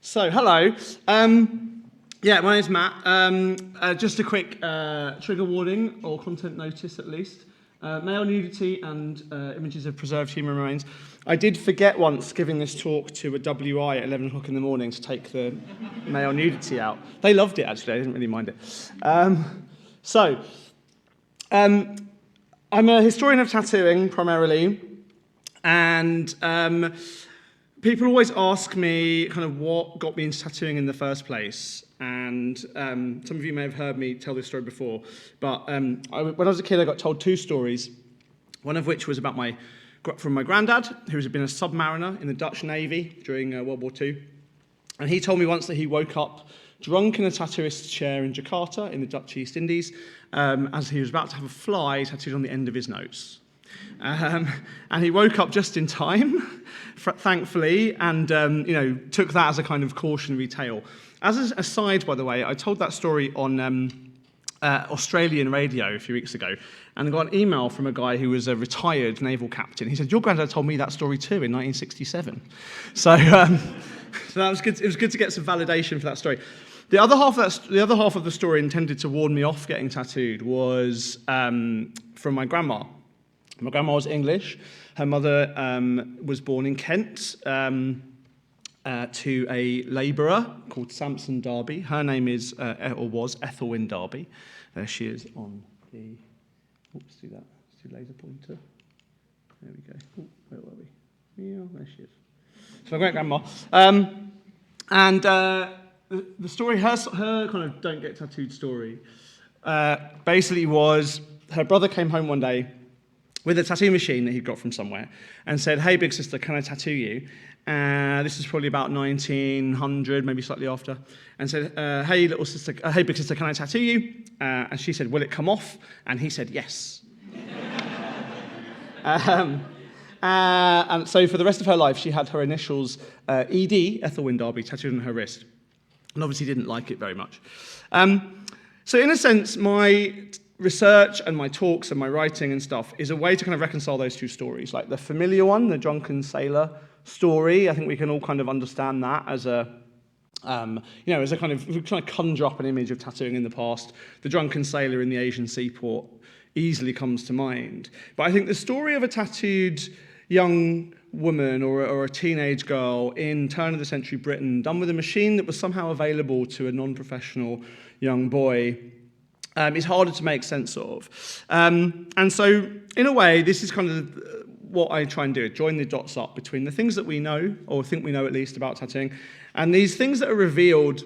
So, hello. Yeah, my name's Matt. Just a quick trigger warning, or content notice at least. Male nudity and images of preserved human remains. I did forget once giving this talk to a WI at 11 o'clock in the morning to take the male nudity out. They loved it, actually. I didn't really mind it. I'm a historian of tattooing, primarily, and people always ask me kind of what got me into tattooing in the first place, and some of you may have heard me tell this story before, but when I was a kid I got told two stories, one of which was about from my granddad, who had been a submariner in the Dutch Navy during World War II, and he told me once that he woke up drunk in a tattooist's chair in Jakarta in the Dutch East Indies as he was about to have a fly tattooed on the end of his nose. And he woke up just in time, thankfully, and took that as a kind of cautionary tale. As an aside, by the way, I told that story on Australian radio a few weeks ago, and I got an email from a guy who was a retired naval captain. He said, "Your granddad told me that story too in 1967." So that was good. It was good to get some validation for that story. The other half of the story intended to warn me off getting tattooed was from my grandma. My grandma was English. Her mother was born in Kent to a labourer called Samson Darby. Her name is, or was, Ethelwyn Darby. There she is on the... Let's do that. Let's do laser pointer. There we go. Oh, where were we? Yeah, there she is. So my great-grandma. And the story, her kind of don't get tattooed story, basically was her brother came home one day with a tattoo machine that he'd got from somewhere and said, "Hey, big sister, can I tattoo you?" This is probably about 1900, maybe slightly after, and said, "Hey, little sister, hey, big sister, can I tattoo you?" And she said, "Will it come off?" And he said, "Yes." And so for the rest of her life, she had her initials ED, Ethelwyn Darby, tattooed on her wrist, and obviously didn't like it very much. So in a sense, my research and my talks and my writing and stuff is a way to kind of reconcile those two stories. Like the familiar one, the drunken sailor story, I think we can all kind of understand that as a, as a kind of, if we try to conjure up an image of tattooing in the past, the drunken sailor in the Asian seaport easily comes to mind. But I think the story of a tattooed young woman or a teenage girl in turn-of-the-century Britain, done with a machine that was somehow available to a non-professional young boy, is harder to make sense of. And so, in a way, this is kind of what I try and do, join the dots up between the things that we know, or think we know at least, about tattooing, and these things that are revealed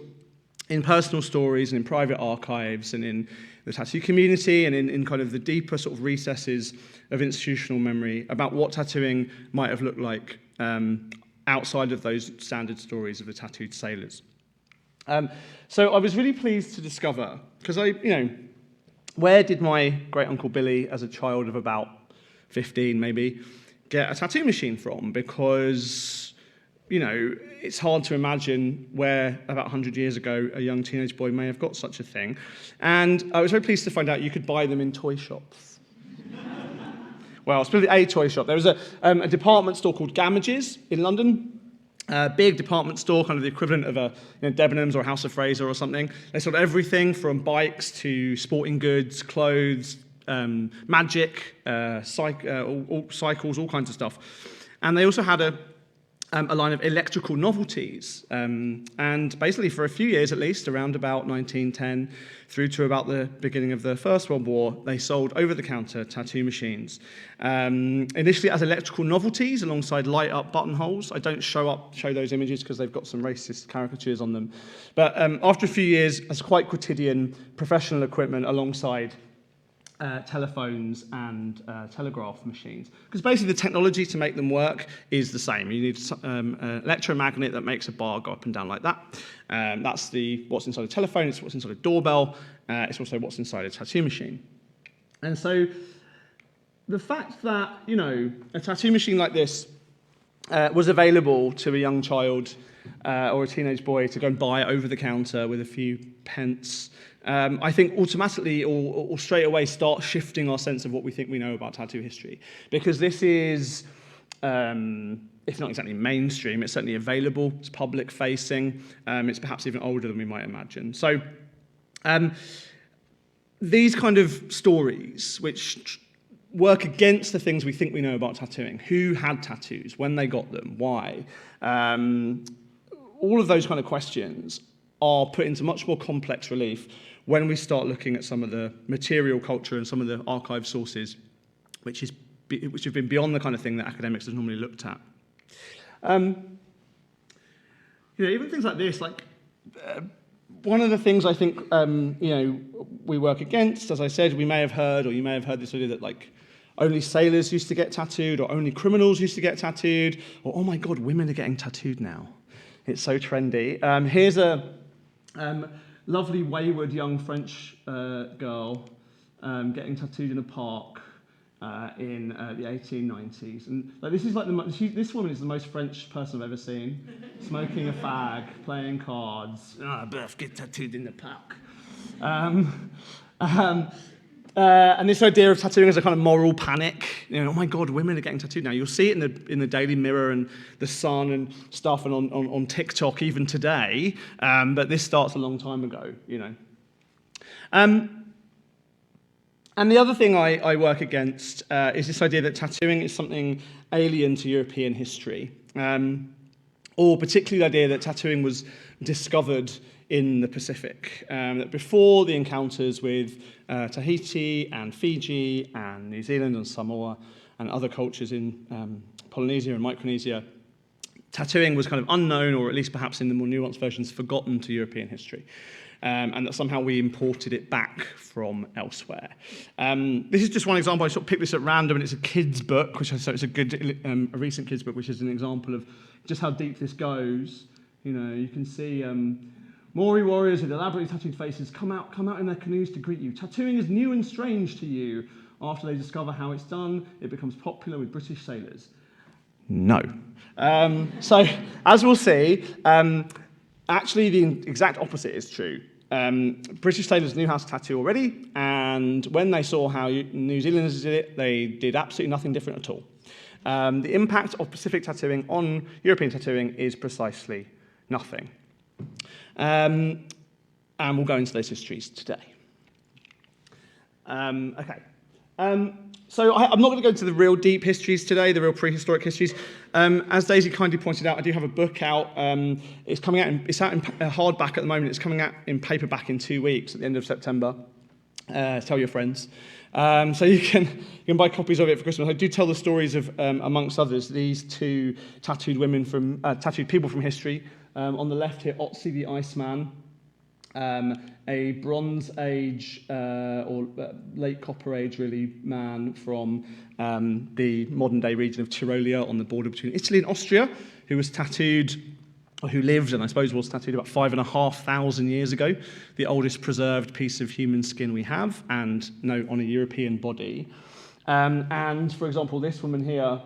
in personal stories and in private archives and in the tattoo community and in kind of the deeper sort of recesses of institutional memory about what tattooing might have looked like outside of those standard stories of the tattooed sailors. So I was really pleased to discover, because where did my great Uncle Billy, as a child of about 15 maybe, get a tattoo machine from? Because, it's hard to imagine where about 100 years ago a young teenage boy may have got such a thing. And I was very pleased to find out you could buy them in toy shops. Well, specifically a toy shop. There was a department store called Gamages in London. Big department store, kind of the equivalent of a Debenhams or House of Fraser or something. They sold everything from bikes to sporting goods, clothes, magic, cycles, all kinds of stuff. And they also had a line of electrical novelties. And basically for a few years at least, around about 1910 through to about the beginning of the First World War, they sold over-the-counter tattoo machines. Initially as electrical novelties alongside light-up buttonholes. I don't show those images because they've got some racist caricatures on them. But after a few years, as quite quotidian professional equipment alongside telephones and telegraph machines. Because basically the technology to make them work is the same. You need an electromagnet that makes a bar go up and down like that. That's what's inside a telephone, it's what's inside a doorbell, it's also what's inside a tattoo machine. And so the fact that, a tattoo machine like this was available to a young child or a teenage boy to go and buy over the counter with a few pence, I think automatically or straight away start shifting our sense of what we think we know about tattoo history. Because this is if not exactly mainstream, it's certainly available, it's public-facing, it's perhaps even older than we might imagine. So these kind of stories, which work against the things we think we know about tattooing, who had tattoos, when they got them, why, all of those kind of questions are put into much more complex relief when we start looking at some of the material culture and some of the archive sources, which have been beyond the kind of thing that academics have normally looked at. Even things like this, one of the things I think we work against, as I said, we may have heard, or you may have heard this idea that only sailors used to get tattooed, or only criminals used to get tattooed, or oh my God, women are getting tattooed now. It's so trendy. Here's a lovely wayward young French girl getting tattooed in a park in the 1890s, and this is this woman is the most French person I've ever seen, smoking a fag, playing cards. Birth, get tattooed in the park. And this idea of tattooing as a kind of moral panic, oh my God, women are getting tattooed now. You'll see it in the Daily Mirror and the Sun and stuff, and on TikTok even today. But this starts a long time ago, And the other thing I work against is this idea that tattooing is something alien to European history, or particularly the idea that tattooing was discovered in the Pacific, that before the encounters with Tahiti and Fiji and New Zealand and Samoa and other cultures in Polynesia and Micronesia, tattooing was kind of unknown, or at least perhaps in the more nuanced versions, forgotten to European history. And that somehow we imported it back from elsewhere. This is just one example. I sort of picked this at random, and it's a kid's book, so it's a good, a recent kid's book, which is an example of just how deep this goes. You can see Maori warriors with elaborately tattooed faces come out in their canoes to greet you. Tattooing is new and strange to you. After they discover how it's done, it becomes popular with British sailors. No. So, as we'll see, actually, the exact opposite is true. British sailors knew how to tattoo already, and when they saw how New Zealanders did it, they did absolutely nothing different at all. The impact of Pacific tattooing on European tattooing is precisely nothing. And we'll go into those histories today. Okay. So I'm not going to go into the real deep histories today, the real prehistoric histories. As Daisy kindly pointed out, I do have a book out. It's coming out. It's out in hardback at the moment. It's coming out in paperback in 2 weeks at the end of September. Tell your friends. So you can buy copies of it for Christmas. I do tell the stories of, amongst others, these two tattooed people from history. On the left here, Otzi the Iceman. A Bronze Age or late Copper Age, really, man from the modern-day region of Tyrolia on the border between Italy and Austria, who was tattooed, or who lived, and I suppose was tattooed about 5,500 years ago, the oldest preserved piece of human skin we have, and on a European body. And, for example, this woman here,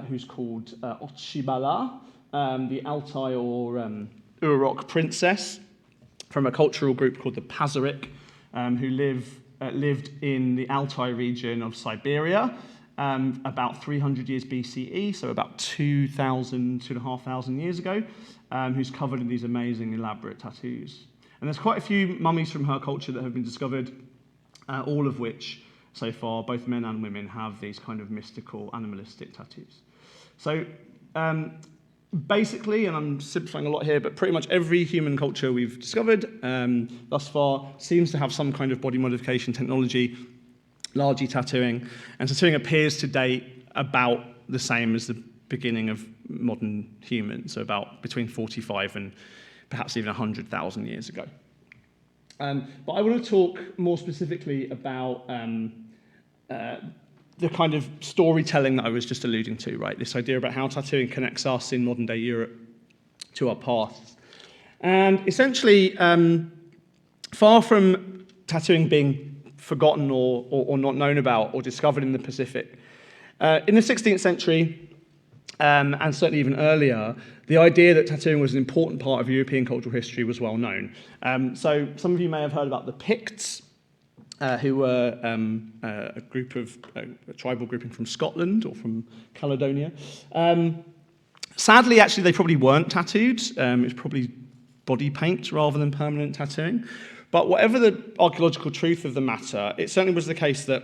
who's called Otshibala, the Altai or Urok princess, from a cultural group called the Pazyryk, who lived in the Altai region of Siberia about 300 years BCE, so about 2,500 years ago, who's covered in these amazing, elaborate tattoos. And there's quite a few mummies from her culture that have been discovered, all of which, so far, both men and women have these kind of mystical, animalistic tattoos. So, basically, and I'm simplifying a lot here, but pretty much every human culture we've discovered thus far seems to have some kind of body modification technology, largely tattooing. And tattooing appears to date about the same as the beginning of modern humans, so about between 45 and perhaps even 100,000 years ago. But I want to talk more specifically about the kind of storytelling that I was just alluding to, right? This idea about how tattooing connects us in modern-day Europe to our past. And essentially, far from tattooing being forgotten or not known about or discovered in the Pacific, in the 16th century, and certainly even earlier, the idea that tattooing was an important part of European cultural history was well known. So some of you may have heard about the Picts, who were a tribal grouping from Scotland or from Caledonia. Sadly, actually, they probably weren't tattooed. It was probably body paint rather than permanent tattooing. But whatever the archaeological truth of the matter, it certainly was the case that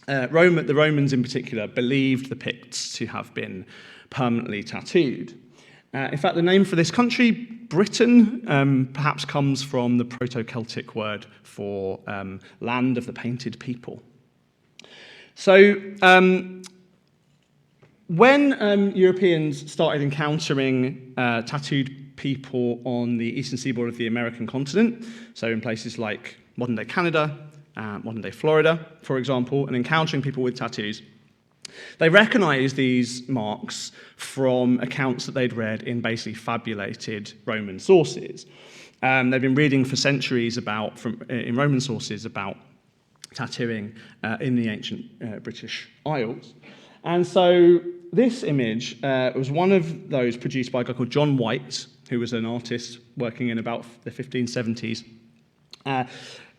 the Romans in particular believed the Picts to have been permanently tattooed. In fact, the name for this country, Britain, perhaps comes from the Proto-Celtic word for land of the painted people. So when Europeans started encountering tattooed people on the eastern seaboard of the American continent, so in places like modern-day Canada, modern-day Florida, for example, and encountering people with tattoos, they recognized these marks from accounts that they'd read in basically fabulated Roman sources. They've been reading for centuries in Roman sources about tattooing in the ancient British Isles. And so this image was one of those produced by a guy called John White, who was an artist working in about the 1570s,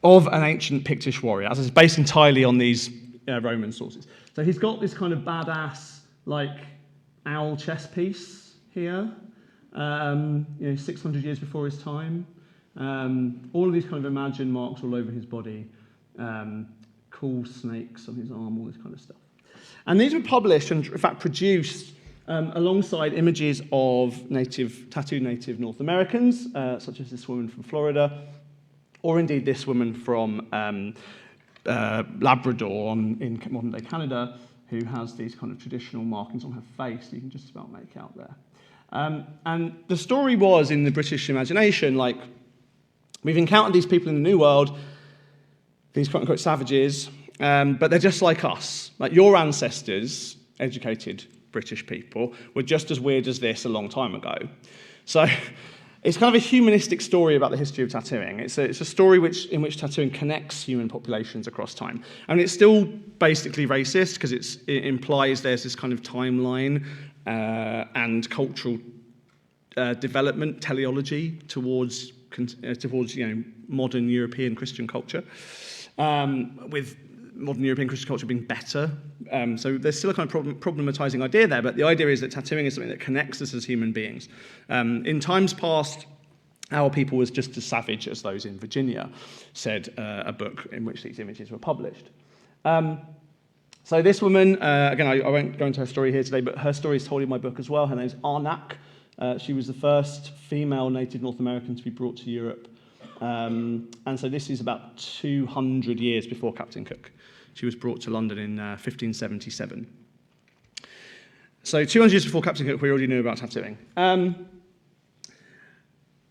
of an ancient Pictish warrior, as it's based entirely on these Roman sources. So he's got this kind of badass, like, owl chess piece here, 600 years before his time. All of these kind of imagined marks all over his body, cool snakes on his arm, all this kind of stuff. And these were published and, in fact, produced alongside images of tattooed native North Americans, such as this woman from Florida, or indeed this woman from Labrador in modern-day Canada, who has these kind of traditional markings on her face you can just about make out there. And the story was, in the British imagination, like, we've encountered these people in the New World, these quote-unquote savages, but they're just like us. Like, your ancestors, educated British people, were just as weird as this a long time ago. So it's kind of a humanistic story about the history of tattooing. It's a story in which tattooing connects human populations across time. I mean, it's still basically racist because it implies there's this kind of timeline and cultural development, teleology towards modern European Christian culture, with modern European Christian culture being better. So there's still a kind of problematizing idea there, but the idea is that tattooing is something that connects us as human beings. In times past, our people was just as savage as those in Virginia, said a book in which these images were published. So this woman, again, I won't go into her story here today, but her story is told in my book as well. Her name's Arnak. She was the first female native North American to be brought to Europe. And so this is about 200 years before Captain Cook. She was brought to London in 1577. So 200 years before Captain Cook, we already knew about tattooing.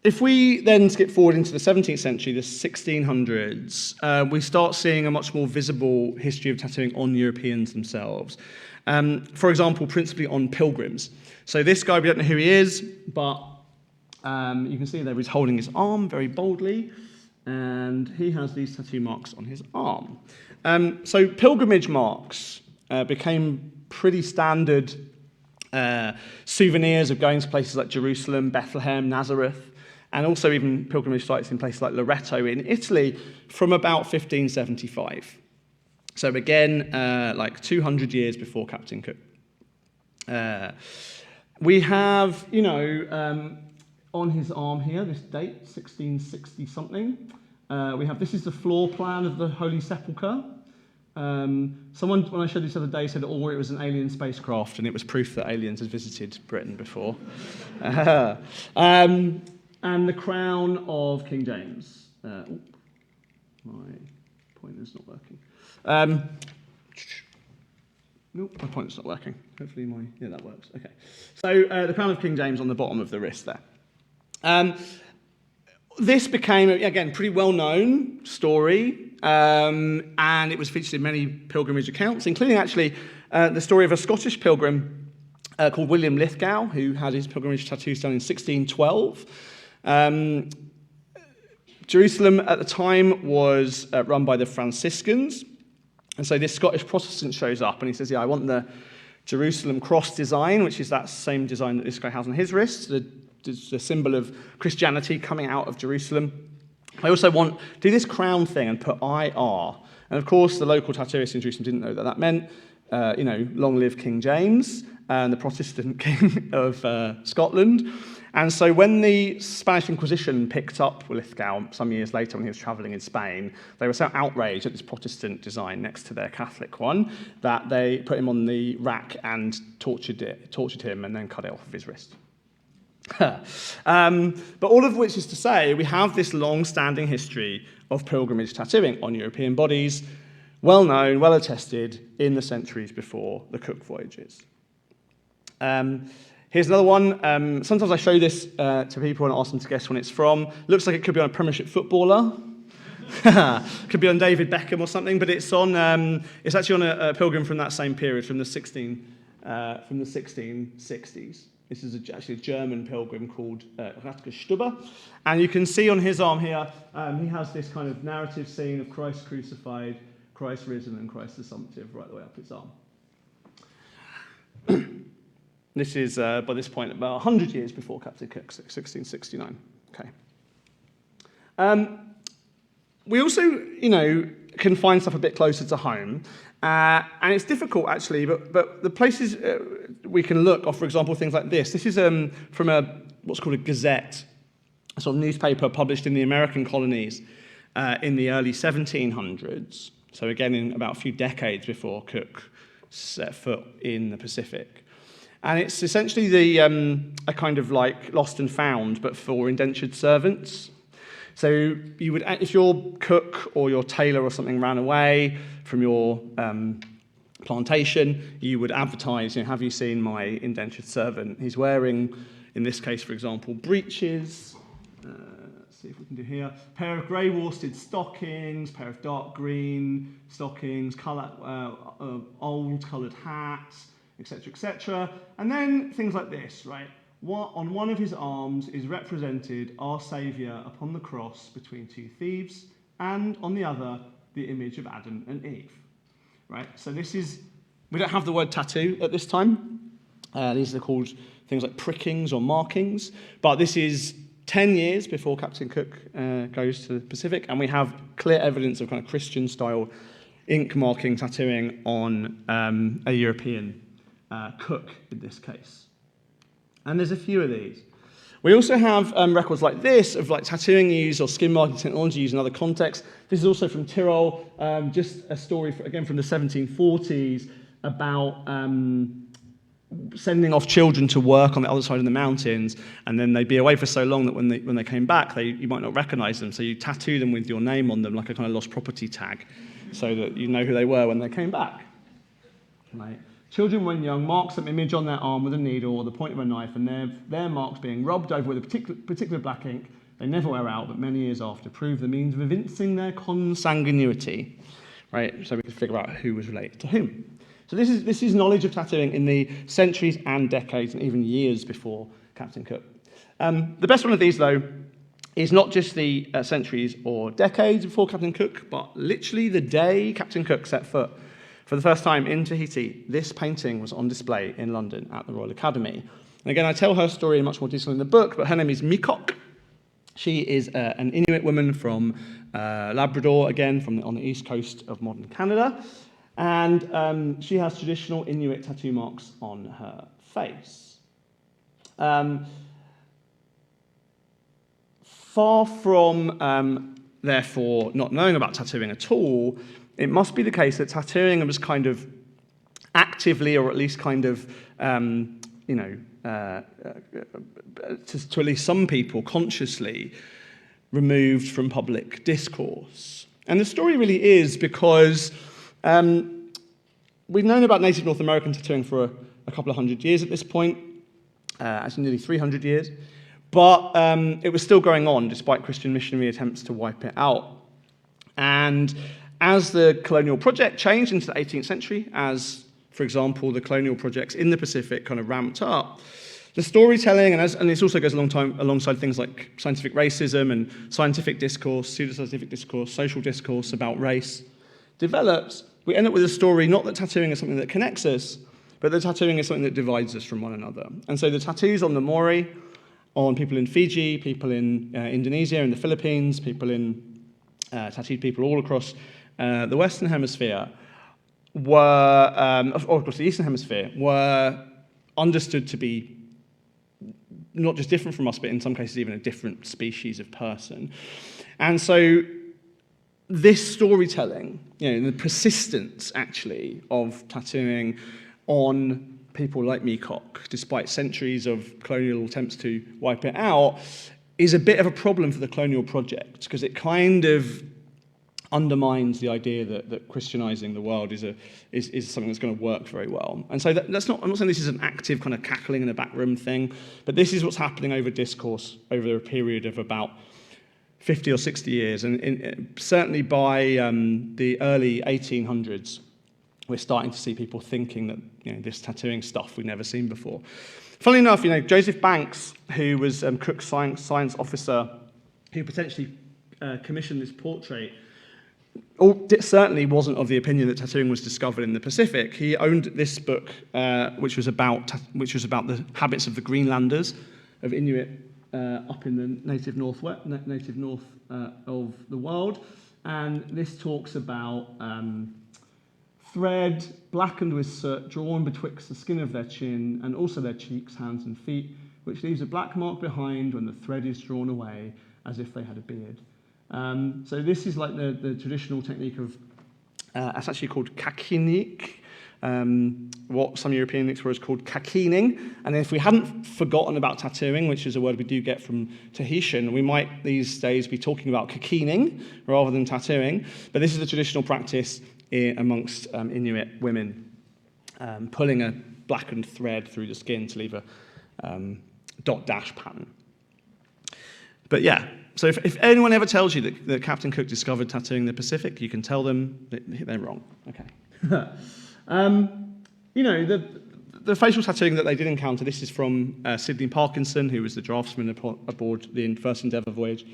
If we then skip forward into the 17th century, the 1600s, we start seeing a much more visible history of tattooing on Europeans themselves. For example, principally on pilgrims. So this guy, we don't know who he is, but you can see there he's holding his arm very boldly, and he has these tattoo marks on his arm. So pilgrimage marks became pretty standard souvenirs of going to places like Jerusalem, Bethlehem, Nazareth, and also even pilgrimage sites in places like Loreto in Italy from about 1575. So again, like 200 years before Captain Cook. We have, on his arm here, this date, 1660-something. This is the floor plan of the Holy Sepulchre. Someone, when I showed this the other day, said, it was an alien spacecraft, and it was proof that aliens had visited Britain before. And the crown of King James. My pointer's not working. Nope, my pointer's not working. Hopefully that works. Okay. So the crown of King James on the bottom of the wrist there. This became, again, pretty well-known story, and it was featured in many pilgrimage accounts, including actually the story of a Scottish pilgrim called William Lithgow, who had his pilgrimage tattoos done in 1612. Jerusalem at the time was run by the Franciscans, and so this Scottish Protestant shows up, and he says, I want the Jerusalem cross design, which is that same design that this guy has on his wrist, the symbol of Christianity coming out of Jerusalem. I also want to do this crown thing and put IR. And of course, the local tattooist in Jerusalem didn't know that that meant, long live King James, and the Protestant king of Scotland. And so when the Spanish Inquisition picked up Lithgow some years later when he was travelling in Spain, they were so outraged at this Protestant design next to their Catholic one that they put him on the rack and tortured him and then cut it off of his wrist. But all of which is to say, we have this long-standing history of pilgrimage tattooing on European bodies, well known, well attested in the centuries before the Cook voyages. Here's another one. Sometimes I show this to people and ask them to guess when it's from. Looks like it could be on a Premiership footballer. Could be on David Beckham or something, but it's on. It's actually on a pilgrim from that same period, from the 1660s. This is actually a German pilgrim called Radke Stubbe. And you can see on his arm here, he has this kind of narrative scene of Christ crucified, Christ risen, and Christ assumptive right the way up his arm. This is, by this point, about 100 years before Captain Cook, 1669. Okay. We also, can find stuff a bit closer to home. And it's difficult, actually, but the places we can look are, for example, things like this. This is from what's called a gazette, a sort of newspaper published in the American colonies in the early 1700s. So again, in about a few decades before Cook set foot in the Pacific. And it's essentially a kind of like lost and found, but for indentured servants. So you would, if your cook or your tailor or something ran away from your plantation, you would advertise, have you seen my indentured servant? He's wearing, in this case, for example, breeches. Let's see if we can do here. Pair of grey worsted stockings, pair of dark green stockings, old coloured hats, etc., etc. And then things like this, right? On one of his arms is represented our Saviour upon the cross between two thieves, and on the other, the image of Adam and Eve. Right? So we don't have the word tattoo at this time. These are called things like prickings or markings, but this is 10 years before Captain Cook goes to the Pacific, and we have clear evidence of kind of Christian-style ink marking tattooing on a European cook in this case. And there's a few of these. We also have records like this of like tattooing used or skin marking technology used in other contexts. This is also from Tyrol, just a story, again from the 1740s, about sending off children to work on the other side of the mountains, and then they'd be away for so long that when they came back, you might not recognise them, so you tattoo them with your name on them, like a kind of lost property tag, so that you know who they were when they came back. Right. Children, when young, mark some image on their arm with a needle or the point of a knife, and their marks being rubbed over with a particular black ink, they never wear out, but many years after prove the means of evincing their consanguinity. Right, so we can figure out who was related to whom. So this is knowledge of tattooing in the centuries and decades and even years before Captain Cook. The best one of these, though, is not just the centuries or decades before Captain Cook, but literally the day Captain Cook set foot for the first time in Tahiti. This painting was on display in London at the Royal Academy. And again, I tell her story in much more detail in the book, but her name is Mikok. She is an Inuit woman from Labrador, again, on the east coast of modern Canada. And she has traditional Inuit tattoo marks on her face. Far from, therefore, not knowing about tattooing at all, it must be the case that tattooing was kind of actively, or at least kind of, to at least some people, consciously removed from public discourse. And the story really is because we've known about native North American tattooing for a couple of hundred years at this point, actually nearly 300 years, but it was still going on despite Christian missionary attempts to wipe it out. And as the colonial project changed into the 18th century, as, for example, the colonial projects in the Pacific kind of ramped up, the storytelling, and this also goes alongside things like scientific racism and scientific discourse, pseudoscientific discourse, social discourse about race, develops. We end up with a story not that tattooing is something that connects us, but that tattooing is something that divides us from one another. And so the tattoos on the Maori, on people in Fiji, people in Indonesia and the Philippines, tattooed people all across the Western Hemisphere or across the Eastern Hemisphere, were understood to be not just different from us, but in some cases even a different species of person. And so this storytelling, the persistence, actually, of tattooing on people like Meacock, despite centuries of colonial attempts to wipe it out, is a bit of a problem for the colonial project, because it kind of undermines the idea that Christianizing the world is something that's going to work very well. And so I'm not saying this is an active kind of cackling in a back room thing, but this is what's happening over discourse over a period of about 50 or 60 years. And certainly by the early 1800s, we're starting to see people thinking that this tattooing stuff we've never seen before. Funnily enough, Joseph Banks, who was Cook's science officer, who potentially commissioned this portrait, certainly wasn't of the opinion that tattooing was discovered in the Pacific. He owned this book, which was about the habits of the Greenlanders, of Inuit up in the native north of the world, and this talks about thread blackened with soot drawn betwixt the skin of their chin and also their cheeks, hands, and feet, which leaves a black mark behind when the thread is drawn away, as if they had a beard. So this is like the traditional technique of, it's actually called kakinik, what some European explorers called kakining. And if we hadn't forgotten about tattooing, which is a word we do get from Tahitian, we might these days be talking about kakining rather than tattooing. But this is the traditional practice amongst Inuit women, pulling a blackened thread through the skin to leave a dot-dash pattern. But yeah, so if anyone ever tells you that Captain Cook discovered tattooing in the Pacific, you can tell them that they're wrong. Okay. The facial tattooing that they did encounter, this is from Sidney Parkinson, who was the draftsman aboard the first Endeavour voyage.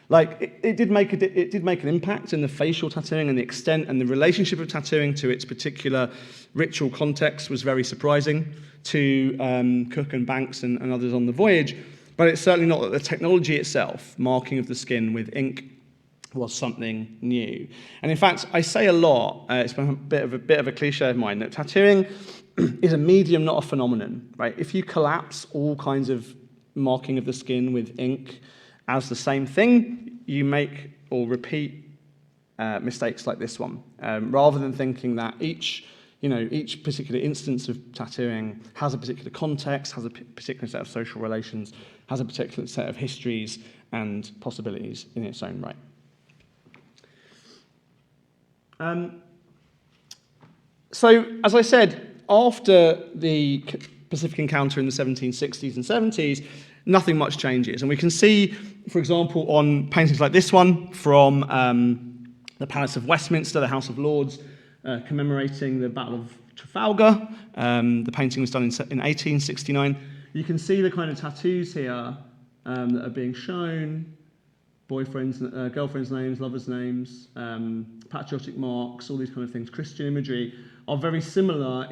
It did make an impact in the facial tattooing, and the extent and the relationship of tattooing to its particular ritual context was very surprising to Cook and Banks and others on the voyage. But it's certainly not that the technology itself, marking of the skin with ink, was something new. And in fact, I say a lot, it's been a bit of a cliche of mine, that tattooing is a medium, not a phenomenon, right? If you collapse all kinds of marking of the skin with ink as the same thing, you make or repeat mistakes like this one, rather than thinking that each particular instance of tattooing has a particular context, has a particular set of social relations, has a particular set of histories and possibilities in its own right. So, as I said, after the Pacific encounter in the 1760s and 70s, nothing much changes. And we can see, for example, on paintings like this one from the Palace of Westminster, the House of Lords, commemorating the Battle of Trafalgar. The painting was done in 1869. You can see the kind of tattoos here that are being shown: boyfriends, girlfriends' names, lovers' names, patriotic marks, all these kind of things. Christian imagery are very similar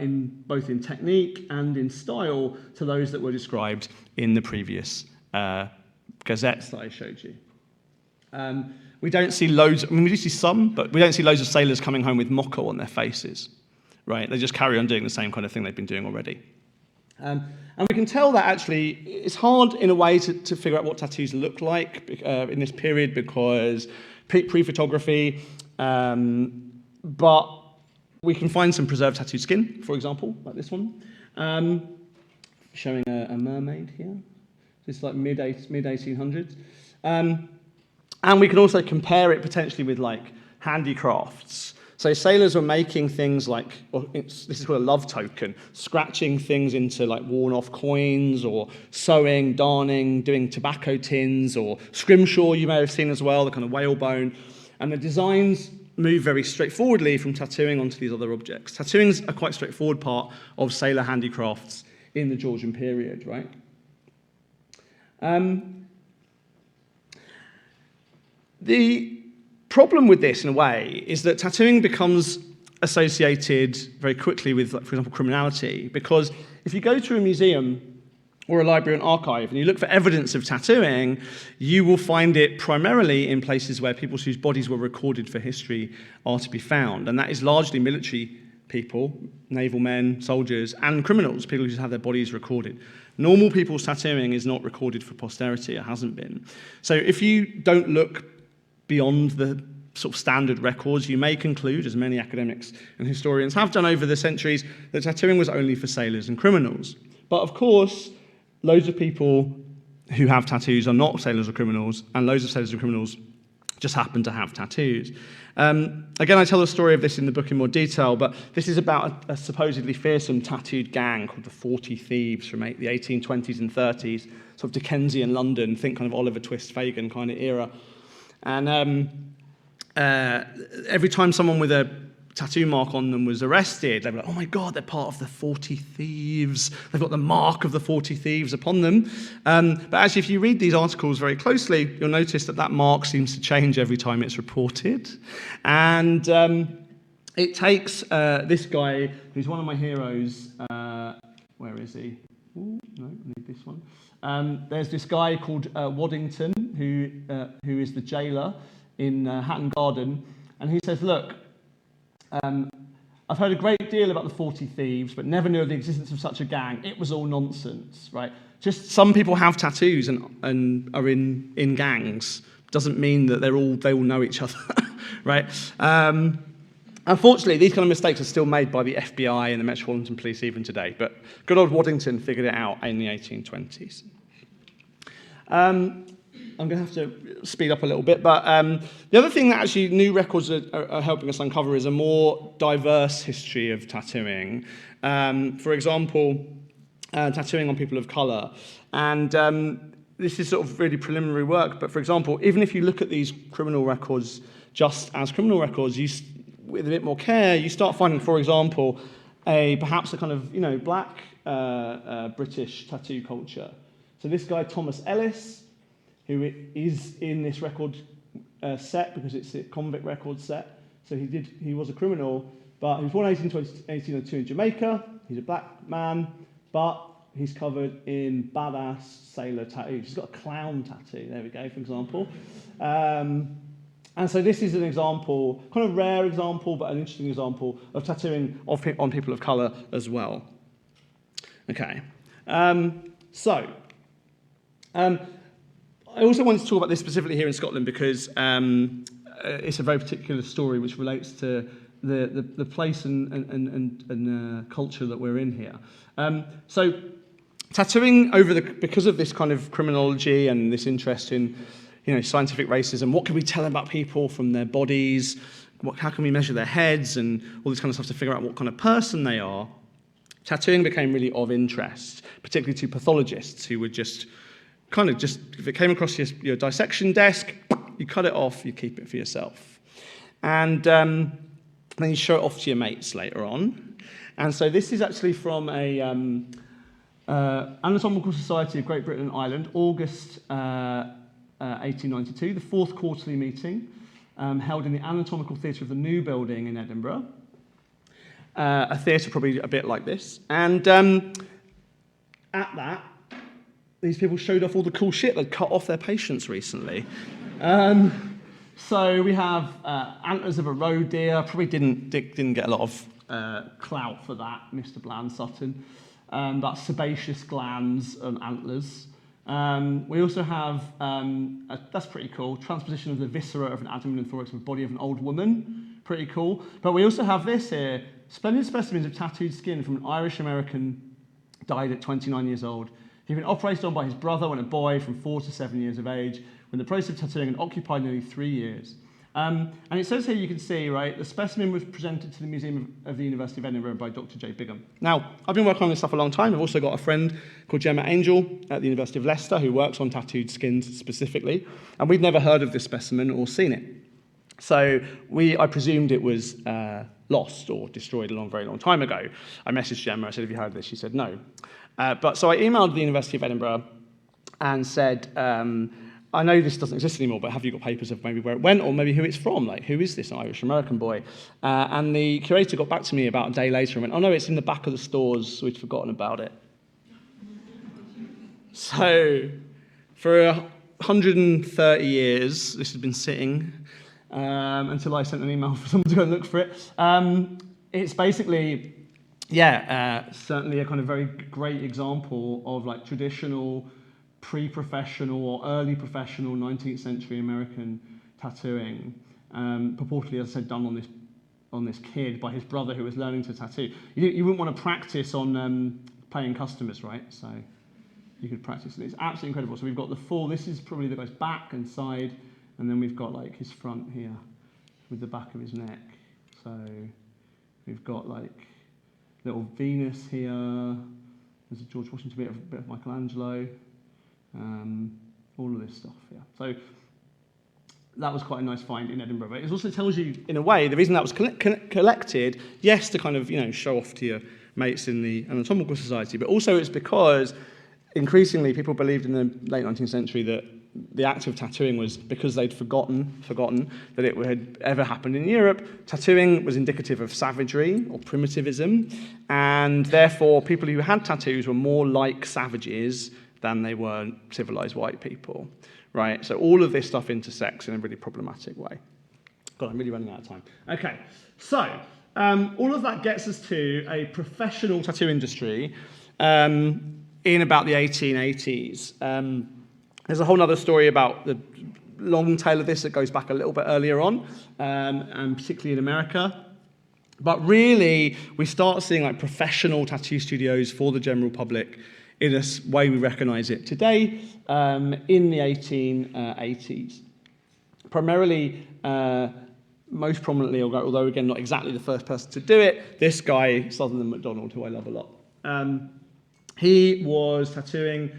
both in technique and in style to those that were described in the previous gazettes that I showed you. We don't see loads, we do see some, but we don't see loads of sailors coming home with moko on their faces, right? They just carry on doing the same kind of thing they've been doing already. And we can tell that actually it's hard in a way to figure out what tattoos look like in this period because pre-photography, but we can find some preserved tattooed skin, for example, like this one, showing a mermaid here. This is like mid-1800s. And we can also compare it potentially with like handicrafts. So sailors were making things like, this is called a love token, scratching things into like worn-off coins, or sewing, darning, doing tobacco tins, or scrimshaw you may have seen as well, the kind of whalebone. And the designs move very straightforwardly from tattooing onto these other objects. Tattooing is a quite straightforward part of sailor handicrafts in the Georgian period, right? The problem with this, in a way, is that tattooing becomes associated very quickly with, like, for example, criminality, because if you go to a museum or a library and archive, and you look for evidence of tattooing, you will find it primarily in places where people whose bodies were recorded for history are to be found. And that is largely military people, naval men, soldiers, and criminals, people who just have their bodies recorded. Normal people's tattooing is not recorded for posterity, it hasn't been. So if you don't look beyond the sort of standard records, you may conclude, as many academics and historians have done over the centuries, that tattooing was only for sailors and criminals. But of course, loads of people who have tattoos are not sailors or criminals, and loads of sailors and criminals just happen to have tattoos. Again, I tell the story of this in the book in more detail, but this is about a supposedly fearsome tattooed gang called the 40 Thieves from the 1820s and 30s, sort of Dickensian London, think kind of Oliver Twist Fagin kind of era. And every time someone with a tattoo mark on them was arrested, they were like, oh my God, they're part of the 40 Thieves. They've got the mark of the 40 Thieves upon them. But actually, if you read these articles very closely, you'll notice that that mark seems to change every time it's reported. And it takes this guy, who's one of my heroes, where is he? Ooh, no, I need this one. There's this guy called Waddington, who is the jailer in Hatton Garden, and he says, look, I've heard a great deal about the 40 Thieves, but never knew of the existence of such a gang. It was all nonsense, right? Just some people have tattoos and are in gangs. Doesn't mean that they all know each other, right? Unfortunately, these kind of mistakes are still made by the FBI and the Metropolitan Police even today, but good old Waddington figured it out in the 1820s. I'm going to have to speed up a little bit, but the other thing that actually new records are helping us uncover is a more diverse history of tattooing. For example, tattooing on people of colour. And this is sort of really preliminary work, but for example, even if you look at these criminal records just as criminal records, with a bit more care, you start finding, for example, perhaps a kind of black British tattoo culture. So this guy, Thomas Ellis, who is in this record set because it's a convict record set. So he was a criminal, but he was born in 1802 in Jamaica. He's a black man, but he's covered in badass sailor tattoos. He's got a clown tattoo, there we go, for example. And so this is an example, kind of rare example, but an interesting example of tattooing on people of colour as well. Okay, I also wanted to talk about this specifically here in Scotland because it's a very particular story which relates to the place and culture that we're in here. So tattooing because of this kind of criminology and this interest in scientific racism, what can we tell about people from their bodies? How can we measure their heads and all this kind of stuff to figure out what kind of person they are? Tattooing became really of interest, particularly to pathologists who would just if it came across your dissection desk, you cut it off, you keep it for yourself. And then you show it off to your mates later on. And so this is actually from a Anatomical Society of Great Britain and Ireland, August 1892, the fourth quarterly meeting, held in the Anatomical Theatre of the New Building in Edinburgh. A theatre probably a bit like this. And at that, these people showed off all the cool shit they'd cut off their patients recently. So we have antlers of a roe deer. Probably didn't get a lot of clout for that, Mr. Bland Sutton. But sebaceous glands and antlers. We also have, that's pretty cool, transposition of the viscera of an abdomen and thorax of the body of an old woman. Pretty cool. But we also have this here, splendid specimens of tattooed skin from an Irish American, died at 29 years old. He'd been operated on by his brother when a boy from 4 to 7 years of age, when the process of tattooing had occupied nearly 3 years. And it says here, you can see, right, the specimen was presented to the Museum of the University of Edinburgh by Dr. J. Bigham. Now, I've been working on this stuff a long time. I've also got a friend called Gemma Angel at the University of Leicester who works on tattooed skins specifically, and we'd never heard of this specimen or seen it. So I presumed it was lost or destroyed a very long time ago. I messaged Gemma, I said, have you heard of this? She said, no. So I emailed the University of Edinburgh and said, I know this doesn't exist anymore, but have you got papers of maybe where it went or maybe who it's from? Like, who is this Irish-American boy? And the curator got back to me about a day later and went, oh no, it's in the back of the stores, we'd forgotten about it. So for 130 years, this has been sitting until I sent an email for someone to go and look for it. It's basically, certainly a kind of very great example of like traditional, pre-professional or early professional 19th century American tattooing, purportedly, as I said, done on this kid by his brother who was learning to tattoo. You wouldn't want to practice on paying customers, right? So you could practice, and it's absolutely incredible. So we've got the full, this is probably the guy's back and side, and then we've got like his front here with the back of his neck. So we've got like little Venus here, there's a George Washington, a bit of Michelangelo, all of this stuff, yeah. So that was quite a nice find in Edinburgh. But it also tells you, in a way, the reason that was collected, yes, to kind of, show off to your mates in the Anatomical Society, but also it's because increasingly people believed in the late 19th century that the act of tattooing was because they'd forgotten that it had ever happened in Europe. Tattooing was indicative of savagery or primitivism, and therefore people who had tattoos were more like savages than they were civilized white people, right? So all of this stuff intersects in a really problematic way. God, I'm really running out of time. Okay, so all of that gets us to a professional tattoo industry in about the 1880s. There's a whole other story about the long tail of this that goes back a little bit earlier on, and particularly in America. But really, we start seeing like professional tattoo studios for the general public in a way we recognize it today in the 1880s. Primarily, most prominently, although again not exactly the first person to do it, this guy, Sutherland MacDonald, who I love a lot. He was tattooing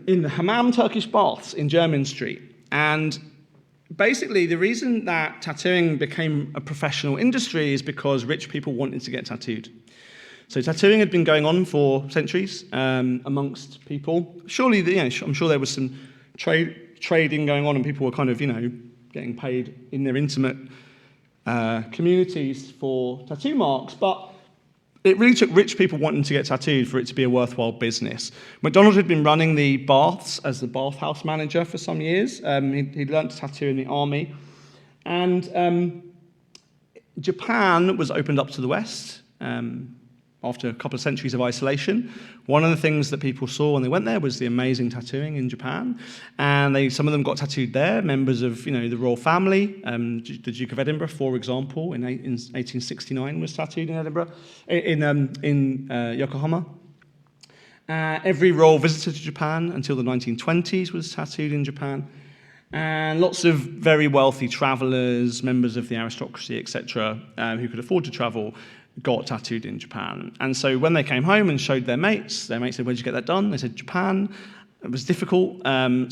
in the Hammam Turkish baths in Jermyn Street. And basically, the reason that tattooing became a professional industry is because rich people wanted to get tattooed. So tattooing had been going on for centuries amongst people. Surely, I'm sure there was some trading going on, and people were kind of, getting paid in their intimate communities for tattoo marks. But it really took rich people wanting to get tattooed for it to be a worthwhile business. MacDonald had been running the baths as the bathhouse manager for some years. He'd learned to tattoo in the army. And Japan was opened up to the West after a couple of centuries of isolation. One of the things that people saw when they went there was the amazing tattooing in Japan. And some of them got tattooed there, members of the royal family. The Duke of Edinburgh, for example, in 1869 was tattooed in Edinburgh, in Yokohama. Every royal visitor to Japan until the 1920s was tattooed in Japan. And lots of very wealthy travelers, members of the aristocracy, etc., who could afford to travel, got tattooed in Japan. And so when they came home and showed their mates said, "Where'd you get that done?" They said, "Japan." It was difficult.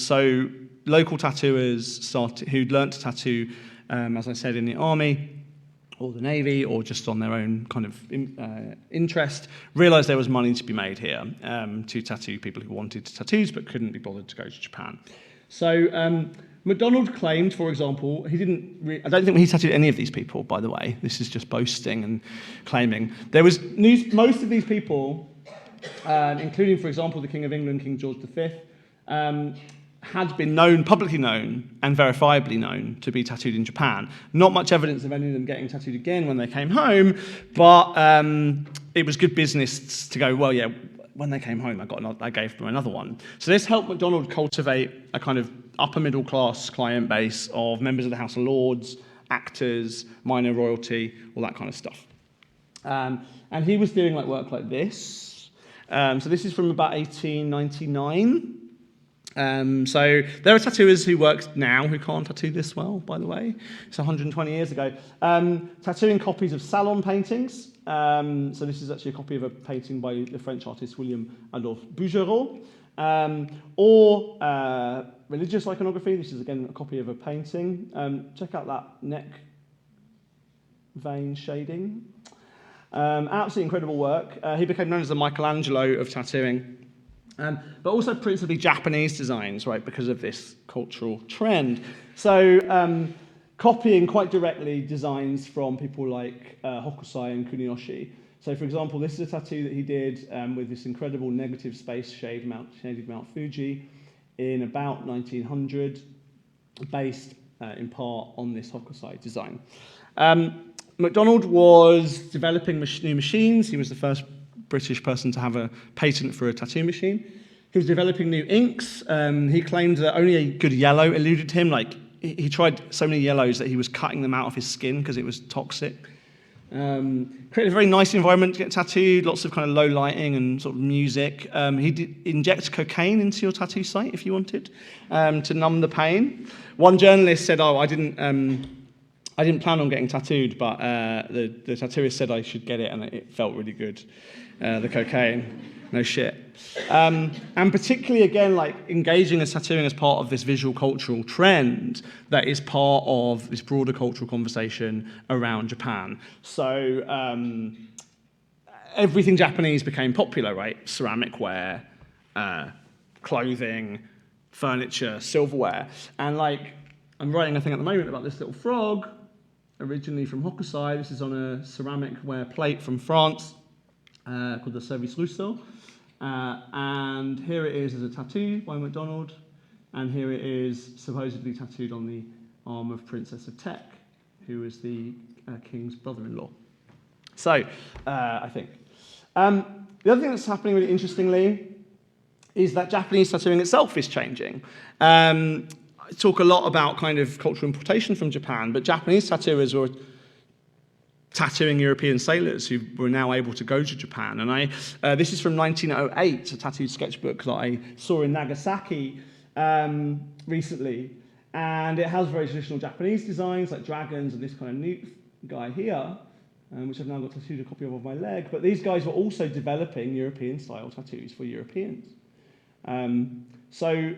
So local tattooers who'd learnt to tattoo, as I said, in the army or the navy or just on their own kind of interest, realised there was money to be made here to tattoo people who wanted tattoos but couldn't be bothered to go to Japan. So MacDonald claimed, for example, I don't think he tattooed any of these people, by the way. This is just boasting and claiming. There was most of these people, including, for example, the King of England, King George V, had been publicly known and verifiably known to be tattooed in Japan. Not much evidence of any of them getting tattooed again when they came home, but it was good business to go, well, yeah, when they came home, I gave them another one. So this helped MacDonald cultivate a kind of upper middle class client base of members of the House of Lords, actors, minor royalty, all that kind of stuff. And he was doing work like this. So this is from about 1899. So there are tattooers who work now who can't tattoo this well, by the way. It's 120 years ago. Tattooing copies of salon paintings. So this is actually a copy of a painting by the French artist William Adolphe Bouguereau. Or religious iconography. This is, again, a copy of a painting. Check out that neck vein shading. Absolutely incredible work. He became known as the Michelangelo of tattooing. But also principally Japanese designs, right, because of this cultural trend. So copying quite directly designs from people like Hokusai and Kuniyoshi, So, for example, this is a tattoo that he did with this incredible negative space shaded Mount Fuji in about 1900, based in part on this Hokusai design. MacDonald was developing new machines. He was the first British person to have a patent for a tattoo machine. He was developing new inks. He claimed that only a good yellow eluded him. Like, he tried so many yellows that he was cutting them out of his skin because it was toxic. Created a very nice environment to get tattooed, lots of kind of low lighting and sort of music. He inject cocaine into your tattoo site if you wanted, to numb the pain. One journalist said, I didn't plan on getting tattooed, but the tattooist said I should get it, and it felt really good, the cocaine. No shit. And particularly, again, like engaging as tattooing as part of this visual cultural trend that is part of this broader cultural conversation around Japan. So everything Japanese became popular, right? Ceramic ware, clothing, furniture, silverware. And like, I'm writing a thing at the moment about this little frog, originally from Hokusai. This is on a ceramic ware plate from France called the Service Rousseau. And here it is as a tattoo by MacDonald, and here it is supposedly tattooed on the arm of Princess of Teck, who was the king's brother-in-law. So, I think. The other thing that's happening really interestingly is that Japanese tattooing itself is changing. I talk a lot about kind of cultural importation from Japan, but Japanese tattooers were tattooing European sailors who were now able to go to Japan. And this is from 1908, a tattooed sketchbook that I saw in Nagasaki recently. And it has very traditional Japanese designs like dragons and this kind of newt guy here, which I've now got tattooed a copy of on my leg. But these guys were also developing European-style tattoos for Europeans. So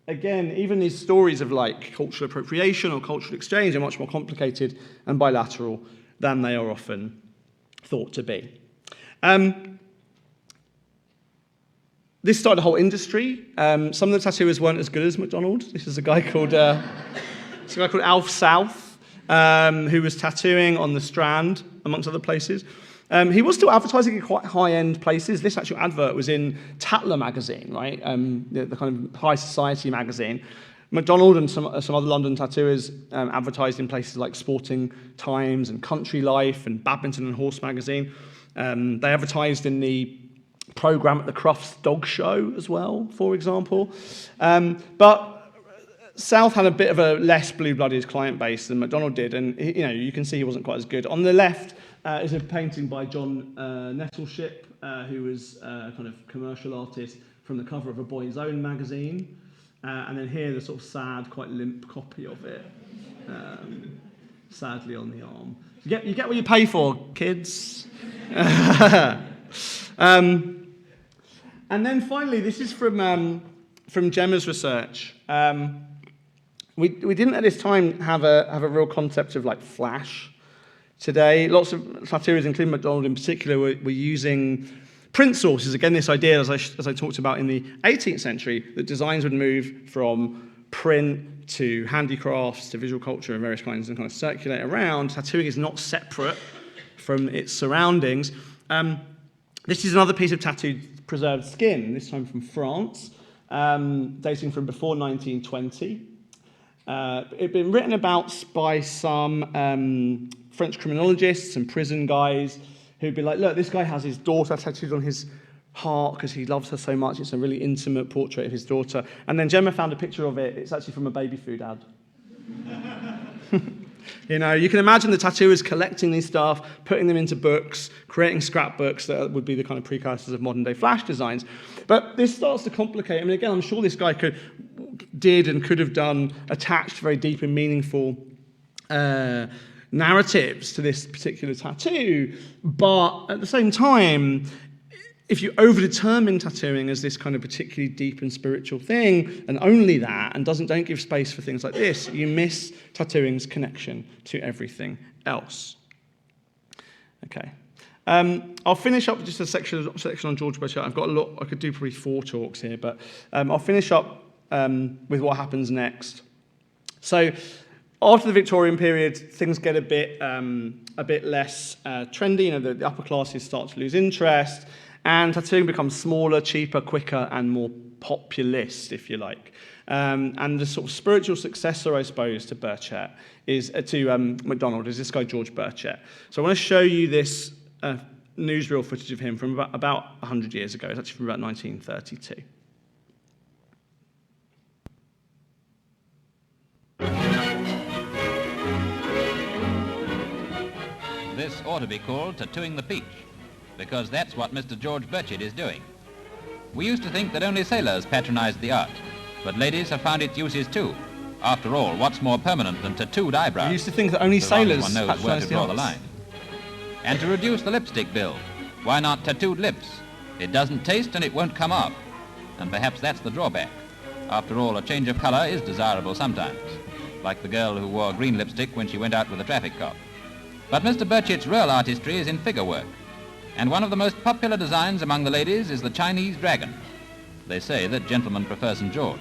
again, even these stories of like cultural appropriation or cultural exchange are much more complicated and bilateral than they are often thought to be. This started a whole industry. Some of the tattooers weren't as good as MacDonald. This is a guy called Alf South, who was tattooing on the Strand, amongst other places. He was still advertising in quite high-end places. This actual advert was in Tatler magazine, right? The kind of high society magazine. MacDonald and some other London tattooers advertised in places like Sporting Times and Country Life and Badminton and Horse magazine. They advertised in the programme at the Crufts Dog Show as well, for example. But South had a bit of a less blue-blooded client base than MacDonald did, and you can see he wasn't quite as good. On the left is a painting by John Nettleship, who was a kind of commercial artist from the cover of a Boy's Own magazine. And then here, the sort of sad, quite limp copy of it, sadly on the arm. You get what you pay for, kids. And then finally, this is from Gemma's research. We didn't at this time have a real concept of like flash today. Lots of tattooers, including MacDonald in particular, were using print sources. Again, this idea, as I talked about in the 18th century, that designs would move from print to handicrafts to visual culture and various kinds and kind of circulate around. Tattooing is not separate from its surroundings. This is another piece of tattooed preserved skin, this time from France, dating from before 1920. It had been written about by some French criminologists and prison guys who'd be like, look, this guy has his daughter tattooed on his heart because he loves her so much. It's a really intimate portrait of his daughter. And then Gemma found a picture of it. It's actually from a baby food ad. You can imagine the tattooers collecting these stuff, putting them into books, creating scrapbooks that would be the kind of precursors of modern-day flash designs. But this starts to complicate. I mean, again, I'm sure this guy did and could have done attached very deep and meaningful narratives to this particular tattoo, but at the same time, if you over-determine tattooing as this kind of particularly deep and spiritual thing, and only that, and don't give space for things like this, you miss tattooing's connection to everything else. Okay. I'll finish up with just a section on George Burchett. I've got a lot, I could do probably 4 talks here, but I'll finish up with what happens next. So, after the Victorian period, things get a bit less trendy. You know, the upper classes start to lose interest, and tattooing becomes smaller, cheaper, quicker, and more populist, if you like. And the sort of spiritual successor, I suppose, to Burchett is MacDonald is this guy George Burchett. So I want to show you this newsreel footage of him from about 100 years ago. It's actually from about 1932. This ought to be called tattooing the peach, because that's what Mr. George Burchett is doing. We used to think that only sailors patronized the art, but ladies have found its uses too. After all, what's more permanent than tattooed eyebrows? We used to think that only sailors patronized the line. And to reduce the lipstick bill, why not tattooed lips? It doesn't taste and it won't come off. And perhaps that's the drawback. After all, a change of color is desirable sometimes, like the girl who wore green lipstick when she went out with a traffic cop. But Mr. Burchett's real artistry is in figure work, and one of the most popular designs among the ladies is the Chinese dragon. They say that gentlemen prefer St. George.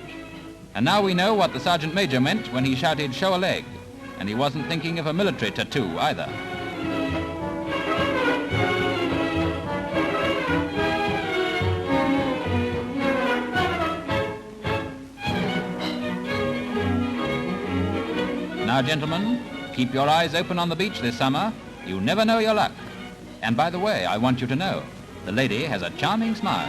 And now we know what the Sergeant Major meant when he shouted, "Show a leg," and he wasn't thinking of a military tattoo either. Now, gentlemen, keep your eyes open on the beach this summer. You never know your luck. And by the way, I want you to know, the lady has a charming smile.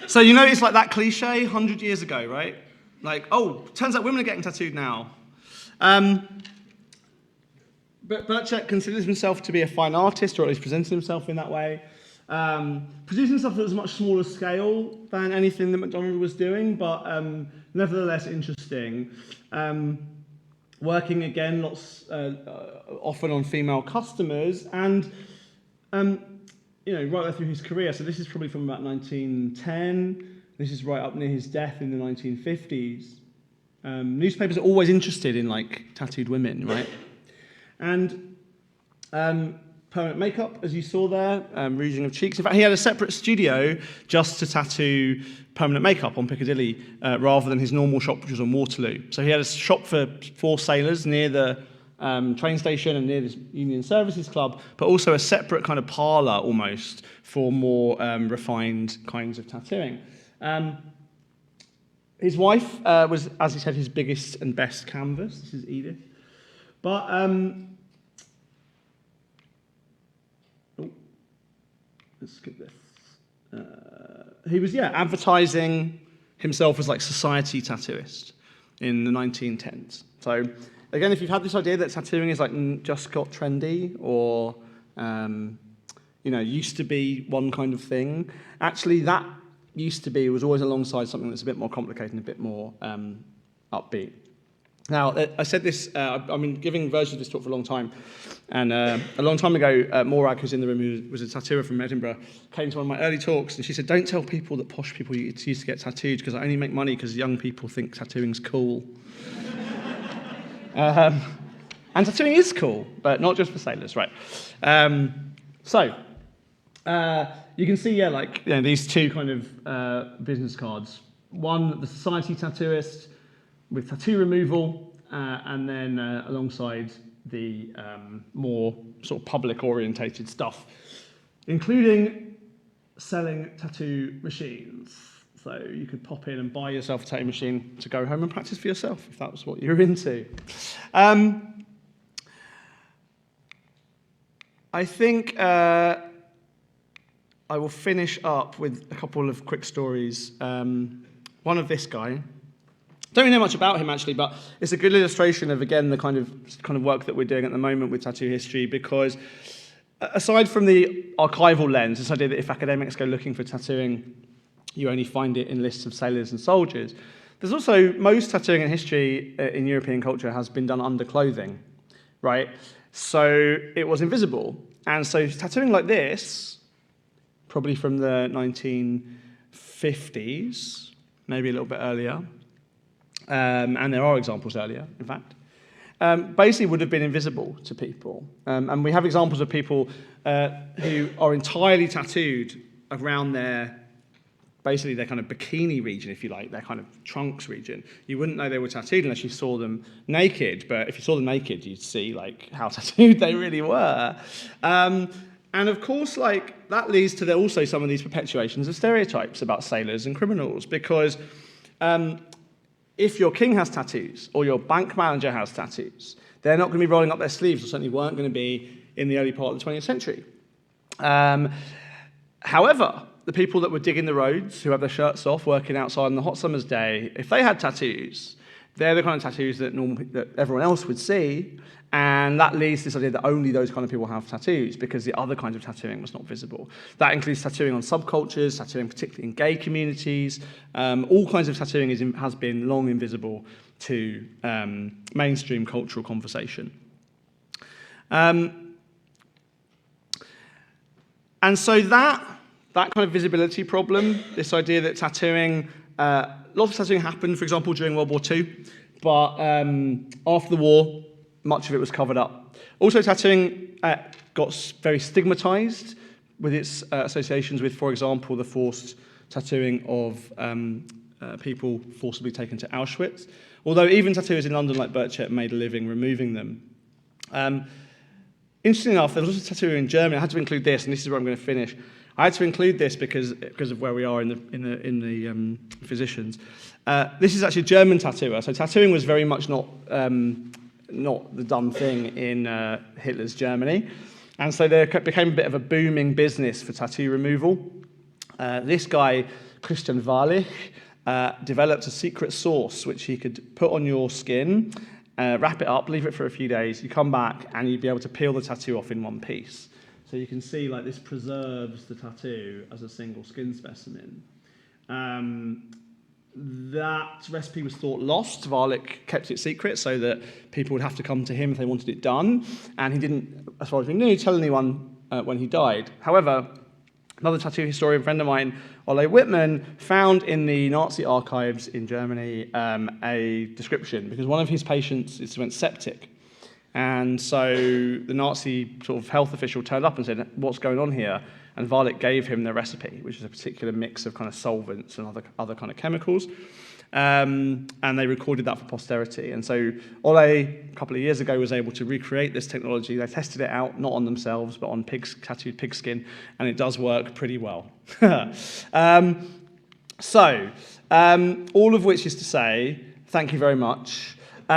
So you know, it's like that cliche 100 years ago, right? Like, oh, turns out women are getting tattooed now. But Burchett considers himself to be a fine artist, or at least presented himself in that way. Producing stuff that was a much smaller scale than anything that MacDonald was doing, but nevertheless interesting. Working again, often on female customers, and you know, right through his career. So this is probably from about 1910. This is right up near his death in the 1950s. Newspapers are always interested in like tattooed women, right? And permanent makeup, as you saw there, rouging of cheeks. In fact, he had a separate studio just to tattoo permanent makeup on Piccadilly, rather than his normal shop, which was on Waterloo. So he had a shop for sailors near the train station and near this Union Services Club, but also a separate kind of parlour almost for more refined kinds of tattooing. His wife was, as he said, his biggest and best canvas. This is Edith. But let's skip this. He was, advertising himself as like society tattooist in the 1910s. So again, if you've had this idea that tattooing is like just got trendy or used to be one kind of thing, actually that used to be was always alongside something that's a bit more complicated and a bit more upbeat. Now, I said this, I've been giving versions of this talk for a long time, and a long time ago, Morag, who's in the room, who was a tattooer from Edinburgh, came to one of my early talks, and she said, don't tell people that posh people used to get tattooed, because I only make money because young people think tattooing's cool. And tattooing is cool, but not just for sailors, right? You can see, these two kind of business cards. One, the society tattooist, with tattoo removal, and then alongside the more sort of public-orientated stuff, including selling tattoo machines. So you could pop in and buy yourself a tattoo machine to go home and practice for yourself, if that was what you're into. I think I will finish up with a couple of quick stories. One of this guy. Don't really know much about him, actually, but it's a good illustration of, again, the kind of work that we're doing at the moment with tattoo history, because aside from the archival lens, this idea that if academics go looking for tattooing, you only find it in lists of sailors and soldiers, there's also, most tattooing in history in European culture has been done under clothing, right? So it was invisible. And so tattooing like this, probably from the 1950s, maybe a little bit earlier, and there are examples earlier, in fact, basically would have been invisible to people. And we have examples of people who are entirely tattooed around their basically their kind of bikini region, if you like, their kind of trunks region. You wouldn't know they were tattooed unless you saw them naked, but if you saw them naked, you'd see like how tattooed they really were. And of course, like, that leads to also some of these perpetuations of stereotypes about sailors and criminals, because if your king has tattoos or your bank manager has tattoos, they're not going to be rolling up their sleeves, or certainly weren't going to be in the early part of the 20th century. However, the people that were digging the roads, who had their shirts off, working outside on the hot summer's day, if they had tattoos, they're the kind of tattoos that everyone else would see, and that leads to this idea that only those kind of people have tattoos, because the other kinds of tattooing was not visible. That includes tattooing on subcultures, tattooing particularly in gay communities. All kinds of tattooing has been long invisible to mainstream cultural conversation. And so that kind of visibility problem, this idea that tattooing, lots of tattooing happened, for example, during World War II, but after the war, much of it was covered up. Also, tattooing got very stigmatized with its associations with, for example, the forced tattooing of people forcibly taken to Auschwitz, although even tattooers in London like Burchett made a living removing them. Interestingly enough, there was also tattooing in Germany. I had to include this, and this is where I'm going to finish. I had to include this because of where we are in the physicians. This is actually a German tattooer. So tattooing was very much not the done thing in Hitler's Germany, and so there became a bit of a booming business for tattoo removal. This guy, Christian Wahrlich, developed a secret sauce which he could put on your skin, wrap it up, leave it for a few days. You come back and you'd be able to peel the tattoo off in one piece. So you can see, like, this preserves the tattoo as a single skin specimen. That recipe was thought lost. Wahrlich kept it secret so that people would have to come to him if they wanted it done. And he didn't, as far as we knew, tell anyone when he died. However, another tattoo historian friend of mine, Ole Whitman, found in the Nazi archives in Germany a description, because one of his patients went septic. And so the Nazi sort of health official turned up and said, "What's going on here?" And Wahrlich gave him the recipe, which is a particular mix of kind of solvents and other kind of chemicals. And they recorded that for posterity. And so Ole, a couple of years ago, was able to recreate this technology. They tested it out, not on themselves, but on tattooed pig skin, and it does work pretty well. All of which is to say, thank you very much.